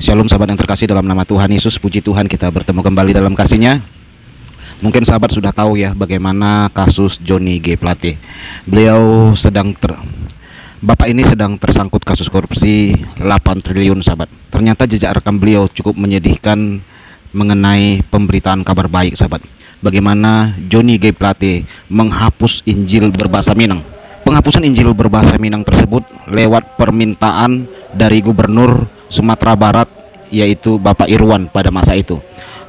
Shalom sahabat yang terkasih dalam nama Tuhan Yesus. Puji Tuhan kita bertemu kembali dalam kasih-Nya. Mungkin sahabat sudah tahu ya bagaimana kasus Johnny G. Plate. Bapak ini sedang tersangkut kasus korupsi 8 triliun sahabat. Ternyata jejak rekam beliau cukup menyedihkan mengenai pemberitaan kabar baik sahabat. Bagaimana Johnny G. Plate menghapus Injil berbahasa Minang. Penghapusan Injil berbahasa Minang tersebut lewat permintaan dari Gubernur Sumatera Barat, yaitu Bapak Irwan pada masa itu.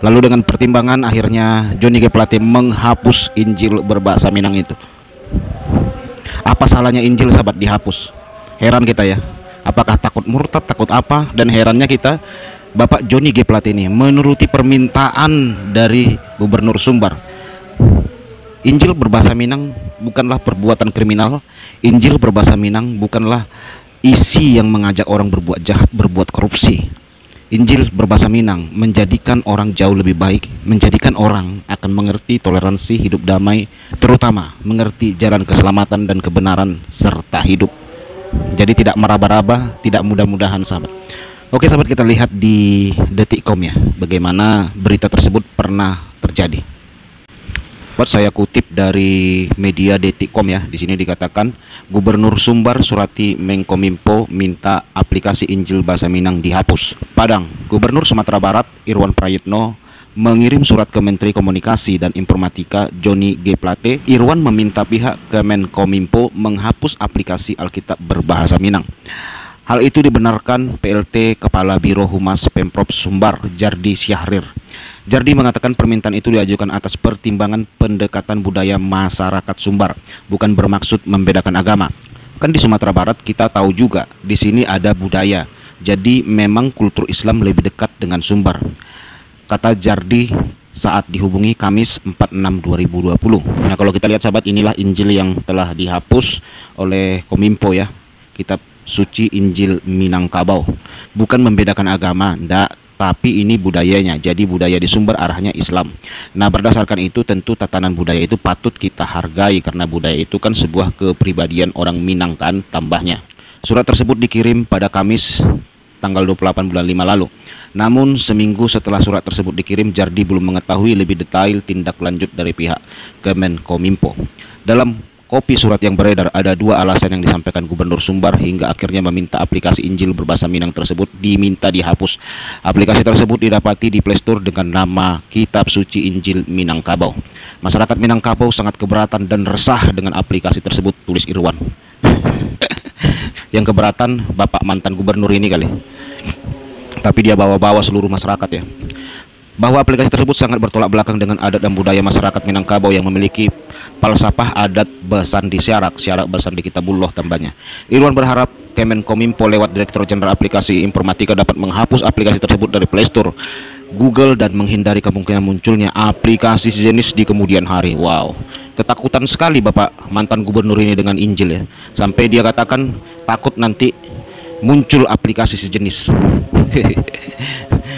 Lalu dengan pertimbangan akhirnya Johnny G. Plate menghapus Injil berbahasa Minang itu. Apa salahnya Injil sahabat dihapus? Heran kita ya. Apakah takut murtad, takut apa? Dan herannya kita, Bapak Johnny G. Plate ini menuruti permintaan dari Gubernur Sumbar. Injil berbahasa Minang bukanlah perbuatan kriminal. Injil berbahasa Minang bukanlah isi yang mengajak orang berbuat jahat, berbuat korupsi. Injil berbahasa Minang menjadikan orang jauh lebih baik, menjadikan orang akan mengerti toleransi, hidup damai, terutama mengerti jalan keselamatan dan kebenaran serta hidup. Jadi tidak meraba-raba, tidak mudah-mudahan sahabat. Oke sahabat, kita lihat di Detikcom ya, bagaimana berita tersebut pernah terjadi. Buat saya kutip dari media Detikcom ya. Di sini dikatakan Gubernur Sumbar Surati Menkominfo minta aplikasi Injil bahasa Minang dihapus. Padang, Gubernur Sumatera Barat Irwan Prayitno mengirim surat ke Menteri Komunikasi dan Informatika Johnny G. Plate. Irwan meminta pihak Kemenkominfo menghapus aplikasi Alkitab berbahasa Minang. Hal itu dibenarkan PLT Kepala Biro Humas Pemprov Sumbar, Jardi Syahrir. Jardi mengatakan permintaan itu diajukan atas pertimbangan pendekatan budaya masyarakat Sumbar, bukan bermaksud membedakan agama. Kan di Sumatera Barat kita tahu juga di sini ada budaya. Jadi memang kultur Islam lebih dekat dengan Sumbar. Kata Jardi saat dihubungi Kamis 4/6/2020. Nah, kalau kita lihat sahabat, inilah Injil yang telah dihapus oleh Kominfo ya. Kitab suci Injil Minangkabau. Bukan membedakan agama, enggak, tapi ini budayanya. Jadi budaya di Sumbar arahnya Islam. Nah, berdasarkan itu tentu tatanan budaya itu patut kita hargai karena budaya itu kan sebuah kepribadian orang Minang kan tambahnya. Surat tersebut dikirim pada Kamis tanggal 28 bulan 5 lalu. Namun seminggu setelah surat tersebut dikirim, Jardi belum mengetahui lebih detail tindak lanjut dari pihak Kemenkominfo. Dalam kopi surat yang beredar ada dua alasan yang disampaikan Gubernur Sumbar hingga akhirnya meminta aplikasi Injil berbahasa Minang tersebut diminta dihapus. Aplikasi tersebut didapati di Play Store dengan nama Kitab Suci Injil Minangkabau. Masyarakat Minangkabau sangat keberatan dan resah dengan aplikasi tersebut, tulis Irwan. Yang keberatan Bapak mantan Gubernur ini kali. Tapi dia bawa-bawa seluruh masyarakat ya. Bahwa aplikasi tersebut sangat bertolak belakang dengan adat dan budaya masyarakat Minangkabau yang memiliki falsafah adat bersandi syarak bersandi kitabullah tambahnya. Irwan berharap Kemenkominfo lewat Direktur Jenderal Aplikasi Informatika dapat menghapus aplikasi tersebut dari Play Store, Google, dan menghindari kemungkinan munculnya aplikasi sejenis di kemudian hari. Wow, ketakutan sekali Bapak mantan Gubernur ini dengan Injil ya. Sampai dia katakan takut nanti muncul aplikasi sejenis.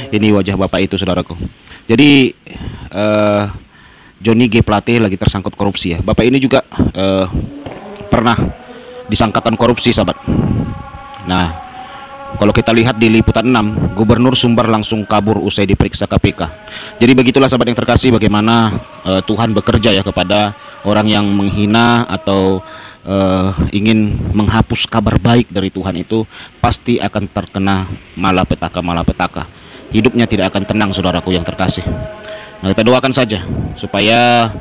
Ini wajah Bapak itu saudaraku. Jadi Johnny G. Plate lagi tersangkut korupsi ya. Bapak ini juga pernah disangkakan korupsi sahabat. Nah, kalau kita lihat di liputan 6, Gubernur Sumbar langsung kabur usai diperiksa KPK. Jadi begitulah sahabat yang terkasih bagaimana Tuhan bekerja ya kepada orang yang menghina atau ingin menghapus kabar baik dari Tuhan itu pasti akan terkena malapetaka. Hidupnya tidak akan tenang saudaraku yang terkasih. Nah, kita doakan saja supaya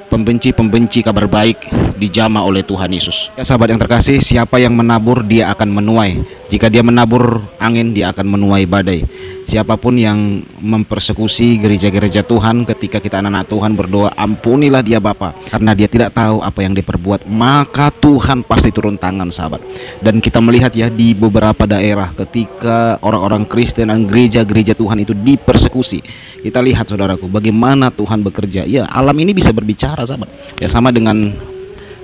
pembenci-pembenci kabar baik dijamah oleh Tuhan Yesus. Ya sahabat yang terkasih, siapa yang menabur dia akan menuai. Jika dia menabur angin, dia akan menuai badai. Siapapun yang mempersekusi gereja-gereja Tuhan, ketika kita anak-anak Tuhan berdoa, ampunilah dia Bapa, karena dia tidak tahu apa yang diperbuat, maka Tuhan pasti turun tangan sahabat. Dan kita melihat ya di beberapa daerah ketika orang-orang Kristen dan gereja-gereja Tuhan itu dipersekusi, kita lihat saudaraku bagaimana Tuhan bekerja. Ya, alam ini bisa berbicara sahabat. Ya, sama dengan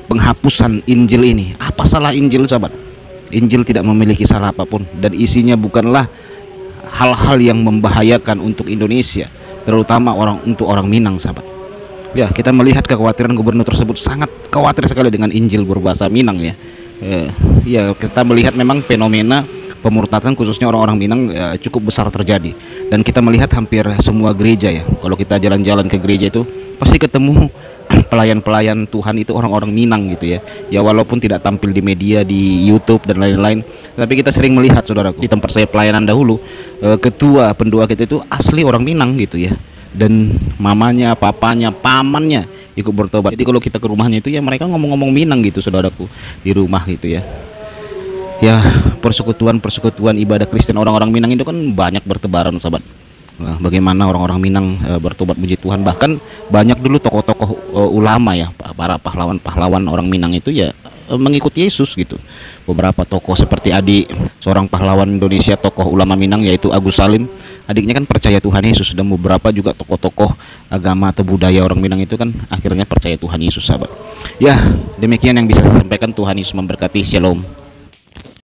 penghapusan Injil ini. Apa salah Injil sahabat? Injil tidak memiliki salah apapun dan isinya bukanlah hal-hal yang membahayakan untuk Indonesia, terutama untuk orang Minang sahabat. Ya, kita melihat kekhawatiran gubernur tersebut, sangat khawatir sekali dengan Injil berbahasa Minang ya. Ya, kita melihat memang fenomena pemurtadan khususnya orang-orang Minang cukup besar terjadi, dan kita melihat hampir semua gereja ya, kalau kita jalan-jalan ke gereja itu pasti ketemu pelayan-pelayan Tuhan itu orang-orang Minang gitu ya. Ya walaupun tidak tampil di media, di YouTube dan lain-lain, tapi kita sering melihat saudaraku di tempat saya pelayanan dahulu, ketua pendua kita itu asli orang Minang gitu ya, dan mamanya, papanya, pamannya ikut bertobat. Jadi kalau kita ke rumahnya itu ya mereka ngomong-ngomong Minang gitu saudaraku di rumah gitu ya. Ya, persekutuan ibadah Kristen orang-orang Minang itu kan banyak bertebaran sahabat. Nah, bagaimana orang-orang Minang bertobat puji Tuhan, bahkan banyak dulu tokoh-tokoh ulama ya, para pahlawan-pahlawan orang Minang itu ya mengikuti Yesus gitu. Beberapa tokoh seperti Adi, seorang pahlawan Indonesia, tokoh ulama Minang yaitu Agus Salim, adiknya kan percaya Tuhan Yesus, dan beberapa juga tokoh-tokoh agama atau budaya orang Minang itu kan akhirnya percaya Tuhan Yesus sahabat. Ya, demikian yang bisa saya sampaikan. Tuhan Yesus memberkati. Shalom.